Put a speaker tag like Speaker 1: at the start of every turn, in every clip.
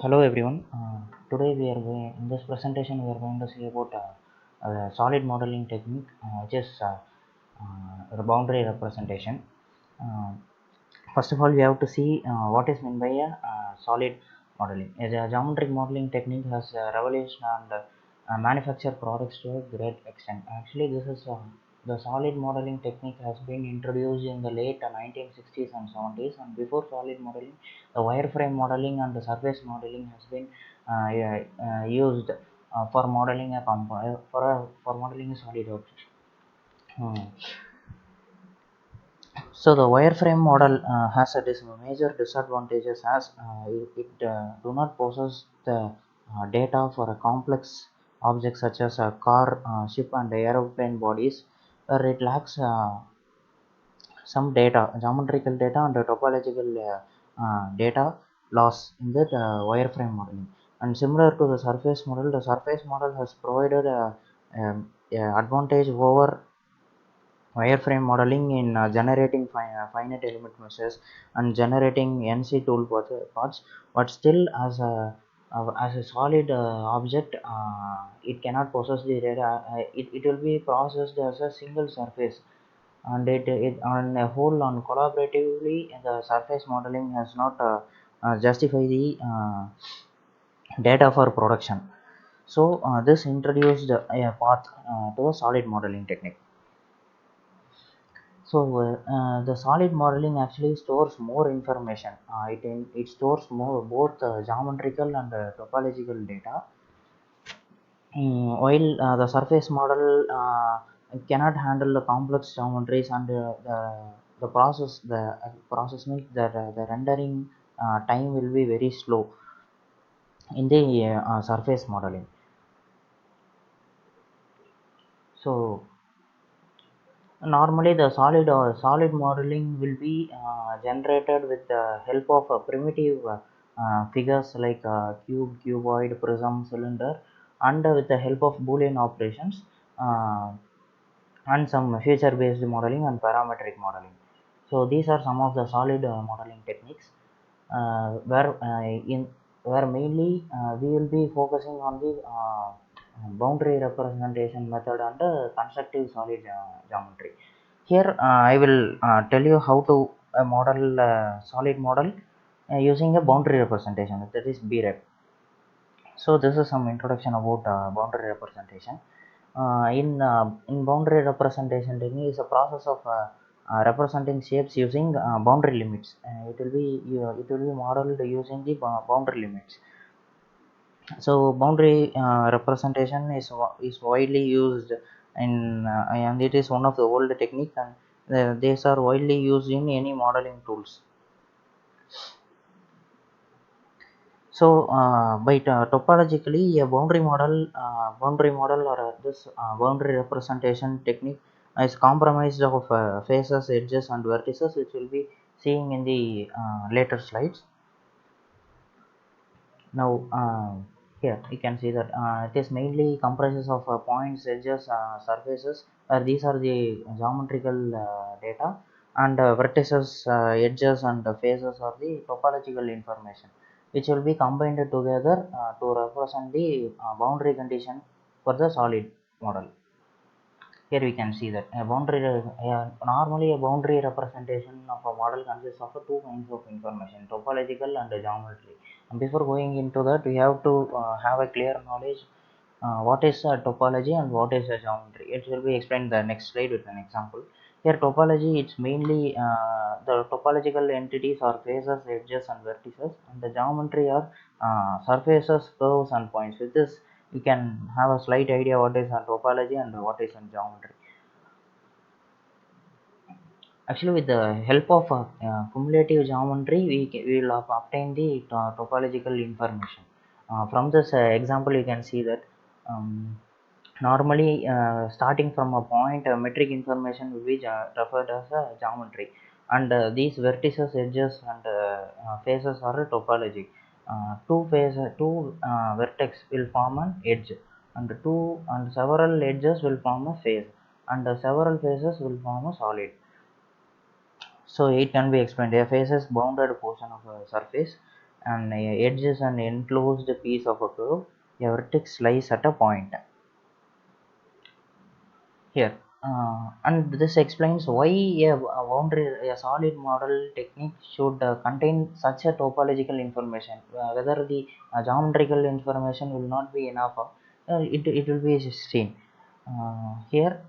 Speaker 1: Hello everyone. Today we are going, in this presentation we are going to see about a solid modeling technique, which is the boundary representation. Uh, First of all, we have to see what is meant by a solid modeling. As a geometric modeling technique has revolutionized and manufactured products to a great extent. Actually, this is the solid modeling technique has been introduced in the late 1960s and 70s, and before solid modeling, the wireframe modeling and the surface modeling has been used for modeling a for modeling a solid object. Hmm. So the wireframe model has a major disadvantages as it do not possess the data for a complex objects such as a car, ship, and aeroplane bodies, where it lacks some data, geometrical data and topological data loss in the wireframe modeling. And similar to the surface model has provided a advantage over wireframe modeling in generating finite element measures and generating NC tool parts, but still as a solid object, it cannot process the data. It will be processed as a single surface, and it on a whole on collaboratively the surface modeling has not justify the data for production. So this introduced a path to a solid modeling technique. So the solid modeling actually stores more information. It stores more both geometrical and topological data. While the surface model cannot handle the complex geometries, and the process means that the rendering time will be very slow in the surface modeling. So normally, the solid modeling will be generated with the help of primitive figures like cube, cuboid, prism, cylinder, and with the help of Boolean operations, uh, and some feature-based modeling and parametric modeling. So these are some of the solid modeling techniques, where in where mainly we will be focusing on the boundary representation method and constructive solid geometry. Here I will tell you how to model solid model using a boundary representation, that is BREP. So this is some introduction about boundary representation. In boundary representation technique is a process of representing shapes using boundary limits. It will be modeled using the boundary limits. So boundary representation is widely used and it is one of the old technique, and these are widely used in any modeling tools. So by topologically, a boundary model or this boundary representation technique is comprised of faces, edges, and vertices, which will be seeing in the later slides. Now here you can see that it is mainly comprises of points, edges, surfaces. These are the geometrical data, and vertices, edges, and faces are the topological information, which will be combined together to represent the boundary condition for the solid model. Here we can see that normally a boundary representation of a model consists of two kinds of information, topological and geometry. And before going into that, we have to have a clear knowledge what is a topology and what is a geometry. It will be explained in the next slide with an example. Here topology, it's mainly the topological entities are faces, edges, and vertices, and the geometry are surfaces, curves, and points. With this, you can have a slight idea what is a topology and what is a geometry. Actually, with the help of cumulative geometry, we will obtain the topological information. From this example, you can see that normally starting from a point, metric information will be referred as a geometry, and these vertices, edges, and faces are a topology. Two vertex will form an edge, and two and several edges will form a face, and several faces will form a solid. So it can be explained. A face is bounded portion of a surface, and edge is an enclosed piece of a curve. A vertex lies at a point here. And this explains why a solid model technique should contain such a topological information. Whether the geometrical information will not be enough, it will be seen here.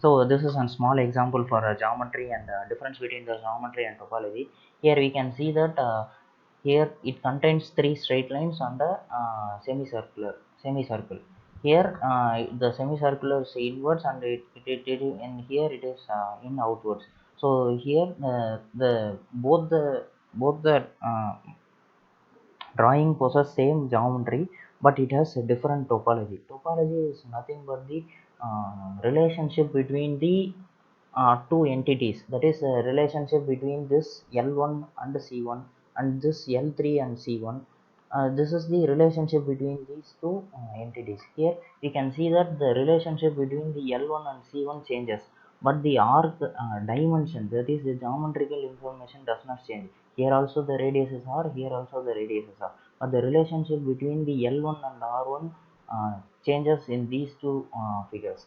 Speaker 1: So this is a small example for geometry and difference between the geometry and topology. Here we can see that here it contains three straight lines and a semicircle. Here the semicircular is inwards and and here it is in outwards. So here the both the drawing possess same geometry, but it has a different topology. Topology is nothing but the relationship between the two entities, that is a relationship between this L1 and C1 and this L3 and C1. This is the relationship between these two entities. Here we can see that the relationship between the L1 and C1 changes, but the arc dimension, that is the geometrical information, does not change. Here also the radiuses are, here also the radiuses are, but the relationship between the L1 and R1 changes in these two figures.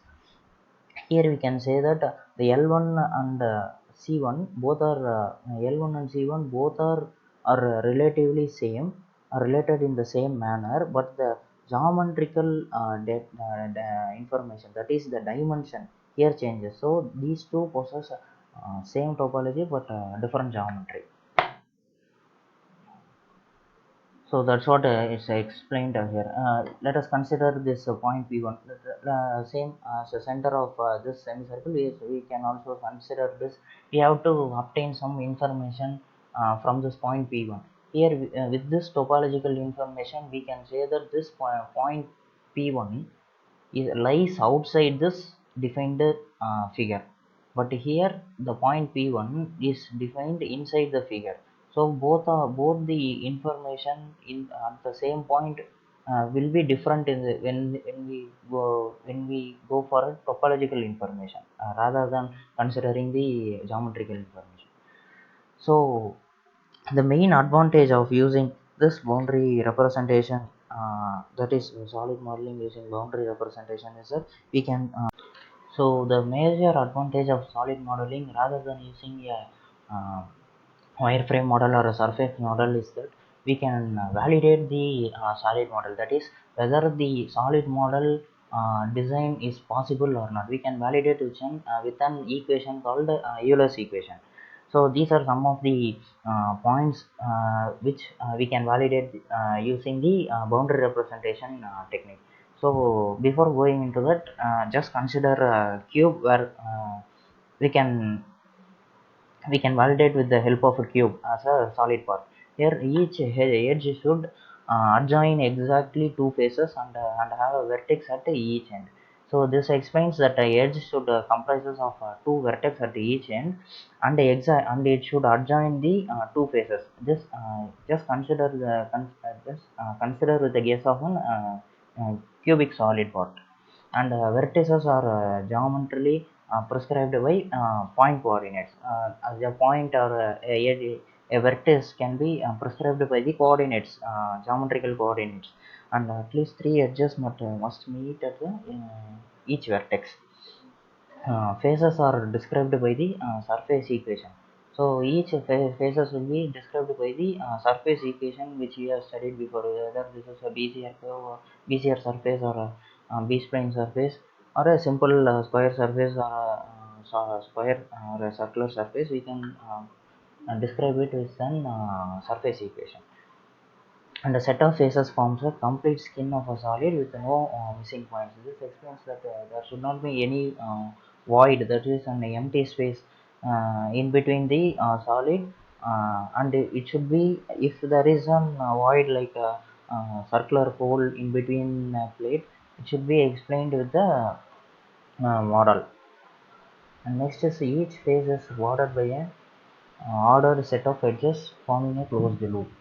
Speaker 1: Here we can say that the L1 and C1 both are L1 and C1 both are relatively same, are related in the same manner, but the geometrical information, that is the dimension, here changes. So these two possess same topology but different geometry. So that's what is explained here. Let us consider this point P1. Same as the center of this semicircle, we can also consider this. We have to obtain some information from this point P1. Here, with this topological information, we can say that this point P1 lies outside this defined figure, but here the point P1 is defined inside the figure. So both the information in at the same point will be different in the, when we go for a topological information rather than considering the geometrical information. So the main advantage of using this boundary representation, that is solid modeling using boundary representation, is that we can so the major advantage of solid modeling rather than using a wireframe model or a surface model is that we can validate the solid model, that is whether the solid model design is possible or not. We can validate with an equation called Euler's equation. So these are some of the points which we can validate using the boundary representation technique. So before going into that, just consider a cube where we can validate with the help of a cube as a solid part. Here each edge should adjoin exactly two faces and have a vertex at each end. So this explains that the edge should comprises of two vertex at each end and and it should adjoin the two faces. Just consider consider with the case of an cubic solid part, and vertices are geometrically prescribed by point coordinates. As a point or a vertex can be prescribed by the coordinates, geometrical coordinates, and at least three edges must meet at each vertex. Phases are described by the surface equation. So each phases will be described by the surface equation which we have studied before, whether this is a Bezier curve or Bezier surface or a B-spline surface or a simple square surface or a square or a circular surface. We can describe it with an surface equation. And a set of faces forms a complete skin of a solid with no missing points. This explains that there should not be any void, that is an empty space in between the solid, and it should be, if there is a void like a circular hole in between plate, it should be explained with the model. And next is each face is bordered by a ordered set of edges forming a closed loop.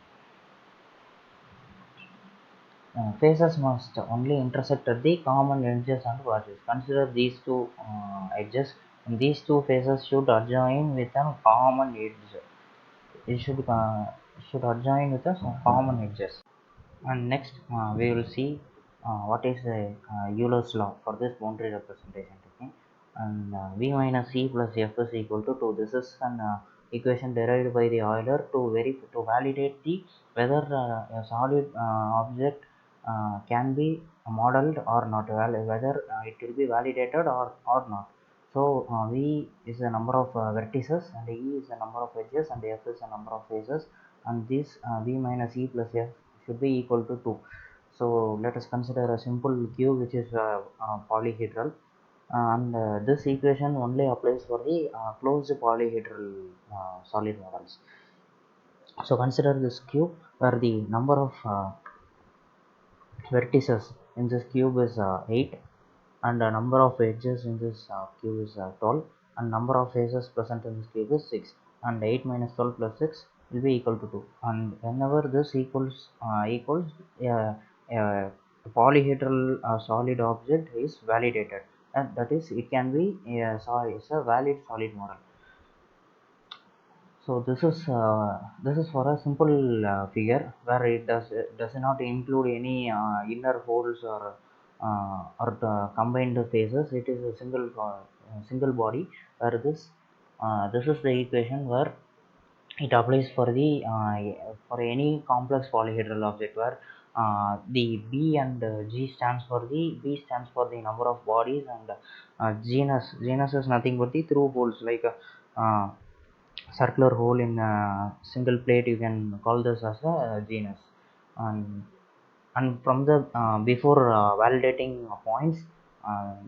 Speaker 1: Faces must only intersect at the common edges and vertices. Consider these two edges, and these two faces should adjoin with a common edge. It should should adjoin with the common edges. And next, we will see what is the Euler's law for this boundary representation technique. And V minus C plus F is equal to 2. This is an equation derived by the Euler to validate the whether a solid object can be modeled or not, whether it will be validated or not. So V is the number of vertices, and E is the number of edges, and F is the number of faces, and this V minus E plus F should be equal to 2. So let us consider a simple cube which is polyhedral, and this equation only applies for the closed polyhedral solid models. So consider this cube where the number of vertices in this cube is 8, and the number of edges in this cube is 12, and number of faces present in this cube is 6, and 8 minus 12 plus 6 will be equal to 2. And whenever this equals uh, uh, a polyhedral solid object is validated, and that is it can be it's a valid solid model. So this is for a simple figure where does not include any inner holes or combined phases. It is a single body where this is the equation where it applies for the for any complex polyhedral object where the G stands for the number of bodies, and genus is nothing but the through holes, like uh, circular hole in a single plate. You can call this as a genus. And and from the before validating points,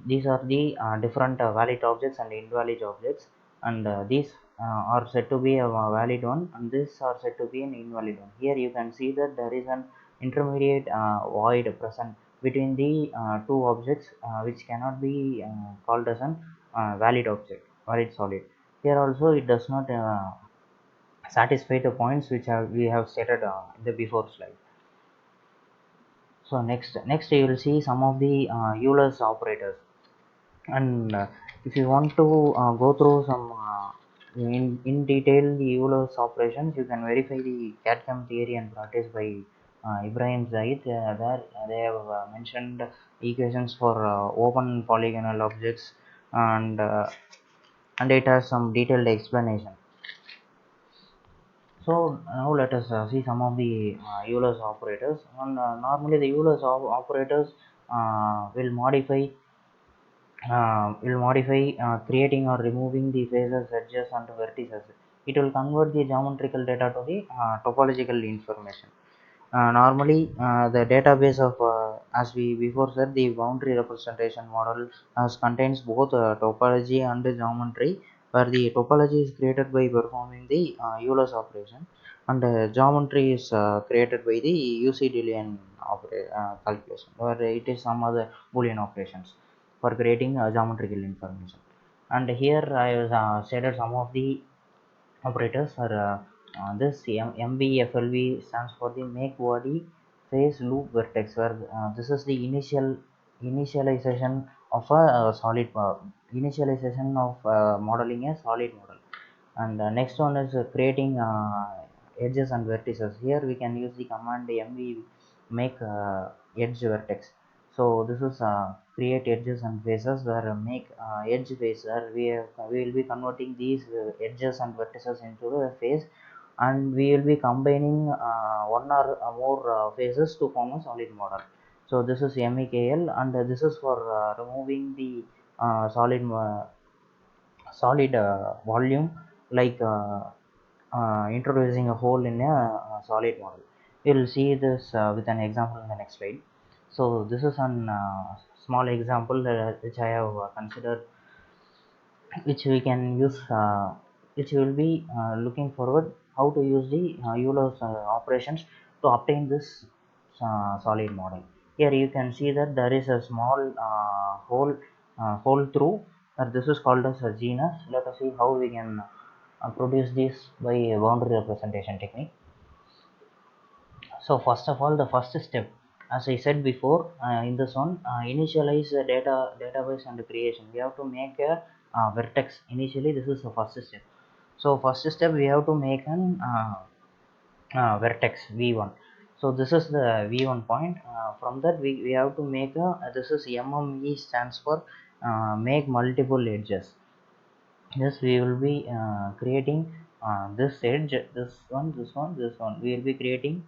Speaker 1: these are the different valid objects and invalid objects, and these are said to be a valid one, and these are said to be an invalid one. Here you can see that there is an intermediate void present between the two objects, which cannot be called as an valid object, valid solid. Here also it does not satisfy the points which we have stated in the before slide. So next you will see some of the Euler's operators, and if you want to go through some in detail the Euler's operations, you can verify the CAD-CAM theory and practice by Ibrahim Zaid. There they have mentioned equations for open polygonal objects, and it has some detailed explanation. So now let us see some of the Euler's operators. And normally the Euler's operators will modify creating or removing the faces, edges, and vertices. It will convert the geometrical data to the topological information. Normally, the database of, as we before said, the boundary representation model contains both topology and geometry, where the topology is created by performing the Euler's operation, and geometry is created by the UC-Delian calculation, where it is some other Boolean operations for creating geometrical information. And here I have stated some of the operators are this MBFLV stands for the make body face loop vertex, where this is the initialization of a solid initialization of modeling a solid model. And next one is creating edges and vertices. Here we can use the command MV make edge vertex. So this is create edges and faces, where make edge face, where we will be converting these edges and vertices into a face, and we will be combining one or more faces to form a solid model. So this is MEKL, and this is for removing the solid volume, like introducing a hole in a solid model. We will see this with an example in the next slide. So this is an small example which I have considered, which we can use, which we will be looking forward how to use the Euler's operations to obtain this solid model. Here you can see that there is a small hole through, this is called as a genus. Let us see how we can produce this by a boundary representation technique. So first of all, the first step, as I said before, in this one, initialize the database and creation. We have to make a vertex initially. This is the first step. So first step, we have to make an vertex v1. So this is the v1 point. From that we have to make a, this is mme stands for make multiple edges. Yes, we will be creating this edge, this one we will be creating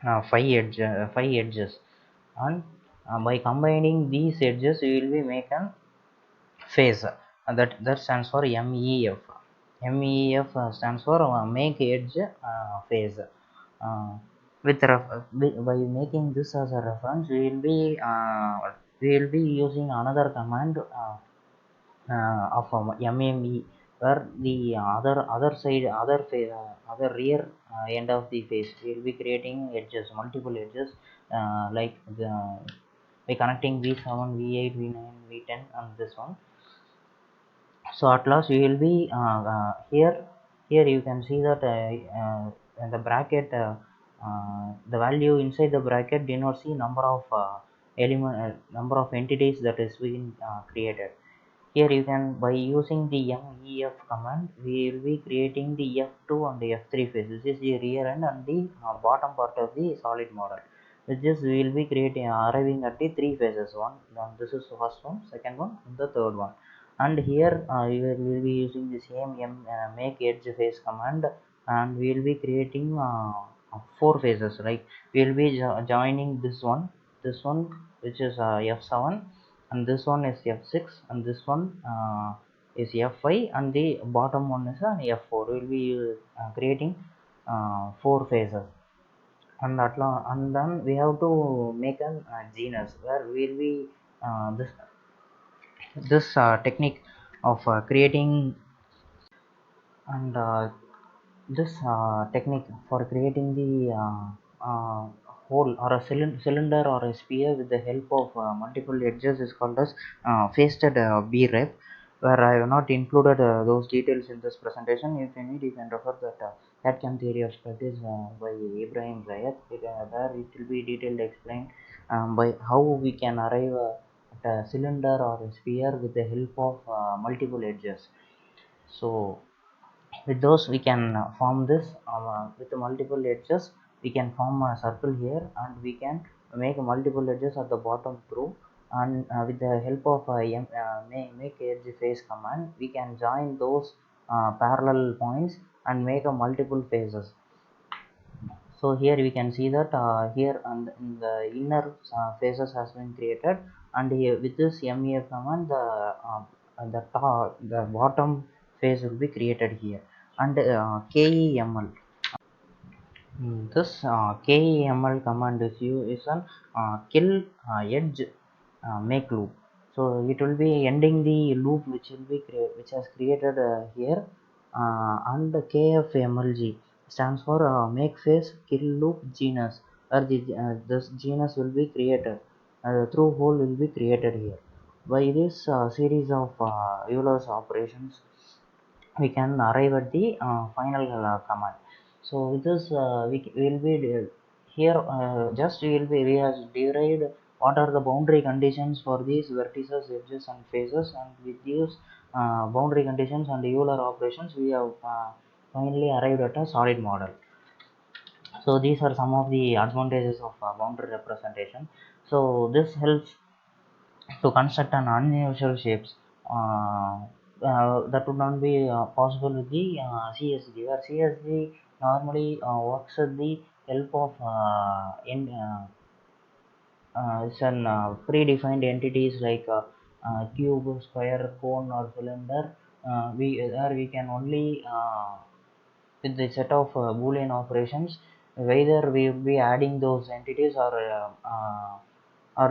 Speaker 1: five edges, and by combining these edges we will be make an phase, that stands for MEF. MEF stands for make edge phase. By making this as a reference, we will be using another command of MME, where the other side, other rear end of the face we will be creating edges, multiple edges, like by connecting V7, V8, V9, V10, and this one. So at last we will be here you can see that in the bracket, the value inside the bracket denotes the number of number of entities that is being created. Here you can, by using the MEF command, we will be creating the F2 and the F3 phases. This is the rear end and the bottom part of the solid model. With this we will be creating, arriving at the three phases. This is the first one, second one, and the third one. And here we will be using the same make edge phase command, and we will be creating four phases. Like we will be joining this one which is F7, and this one is F6, and this one is F5, and the bottom one is F4. We will be creating four phases. And then we have to make an genus, where we will be this technique of creating, and this technique for creating the hole or a cylinder or a sphere with the help of multiple edges is called as faced B-rep, where I have not included those details in this presentation. If you need, you can refer that CAD-CAM theory of practice by Ibrahim Zayed. There it will be detailed explained by how we can arrive at a cylinder or a sphere with the help of multiple edges. So with those we can form this with the multiple edges. We can form a circle here, and we can make multiple edges at the bottom through, and with the help of make edge face command, we can join those parallel points and make a multiple faces. So here we can see that here and in the inner faces has been created, and here with this MEF command, the bottom face will be created here. And KEML, this KEML command is an kill edge make loop. So it will be ending the loop which will be which has created here. And KFMLG stands for make face kill loop genus, where this genus will be created, through hole will be created here. By this series of Euler's operations, we can arrive at the final command. So with this we will be here, just we have derived what are the boundary conditions for these vertices, edges, and faces, and with these boundary conditions and Euler operations, we have finally arrived at a solid model. So these are some of the advantages of boundary representation. So this helps to construct an unusual shapes that would not be possible with the CSG, where CSG normally works with the help of it's an predefined entities like cube, square, cone, or cylinder. We can only with the set of boolean operations, whether we will be adding those entities, or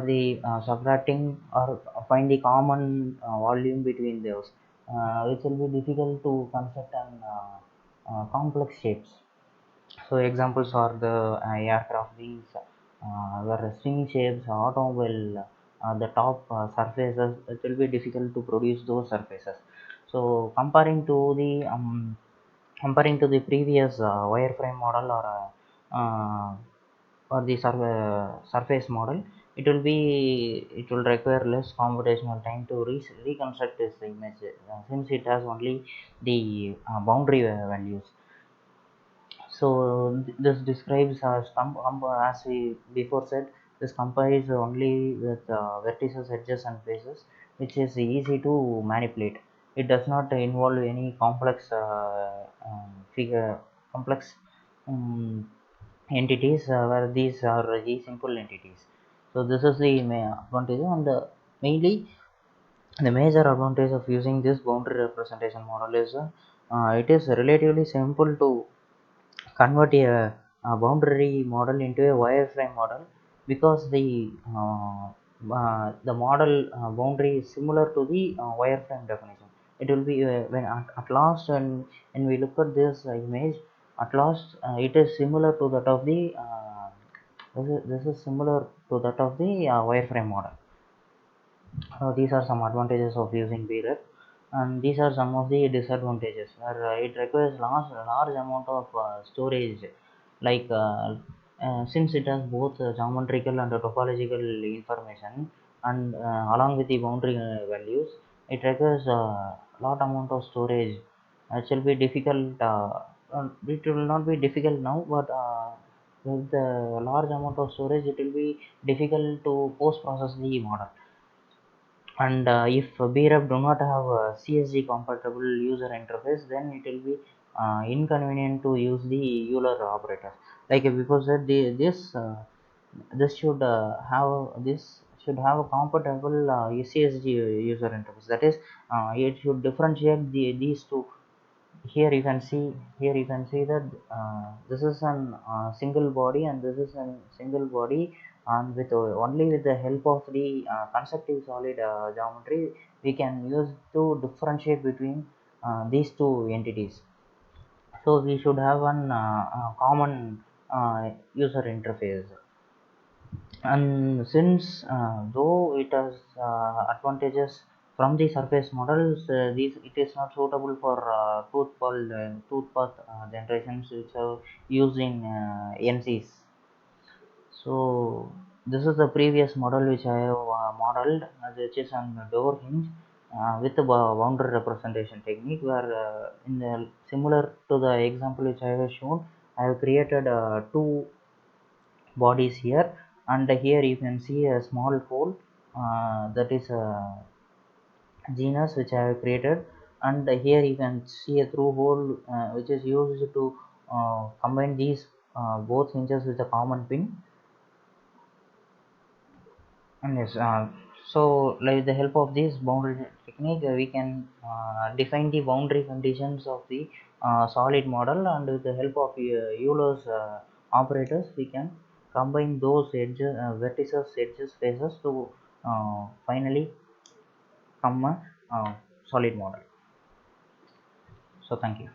Speaker 1: the subtracting, or find the common volume between those, which will be difficult to construct an complex shapes. So examples are the aircraft wings, where string shapes, automobile, the top surfaces. It will be difficult to produce those surfaces. So comparing to the previous wireframe model, or the surface model, it will require less computational time to reconstruct this image, since it has only the boundary values. So this describes as we before said, this comprised only with vertices, edges and faces, which is easy to manipulate. It does not involve any complex figure complex um, entities, where these are the simple entities. So this is the advantage, and mainly the major advantage of using this boundary representation model is it is relatively simple to convert a boundary model into a wireframe model, because the model boundary is similar to the wireframe definition. It will be when at last, when we look at this image, at last it is similar to that of the this is similar to that of the wireframe model. These are some advantages of using BREF, and these are some of the disadvantages, where it requires large amount of storage, like since it has both geometrical and topological information, and along with the boundary values, it requires a lot amount of storage. It will be difficult. It will not be difficult now, but with the large amount of storage, it will be difficult to post process the model. And if BREF do not have a CSG compatible user interface, then it will be inconvenient to use the Euler operator. Like before said, this should have a compatible CSG user interface. That is, it should differentiate these two. Here you can see that this is an single body, and this is a single body, and with only with the help of the constructive solid geometry, we can use to differentiate between these two entities. So we should have an common user interface. And since though it has advantages from the surface models, these it is not suitable for tooth path generations which are used in NCs. So this is the previous model which I have modeled, which is on door hinge with the boundary representation technique, where in the similar to the example which I have shown, I have created two bodies here, and here you can see a small hole, that is a genus which I have created, and here you can see a through hole which is used to combine these both hinges with a common pin. And yes, so like the help of this boundary technique, we can define the boundary conditions of the solid model, and with the help of Euler's operators, we can combine those edges, vertices, edges, faces to finally come a solid model. So thank you.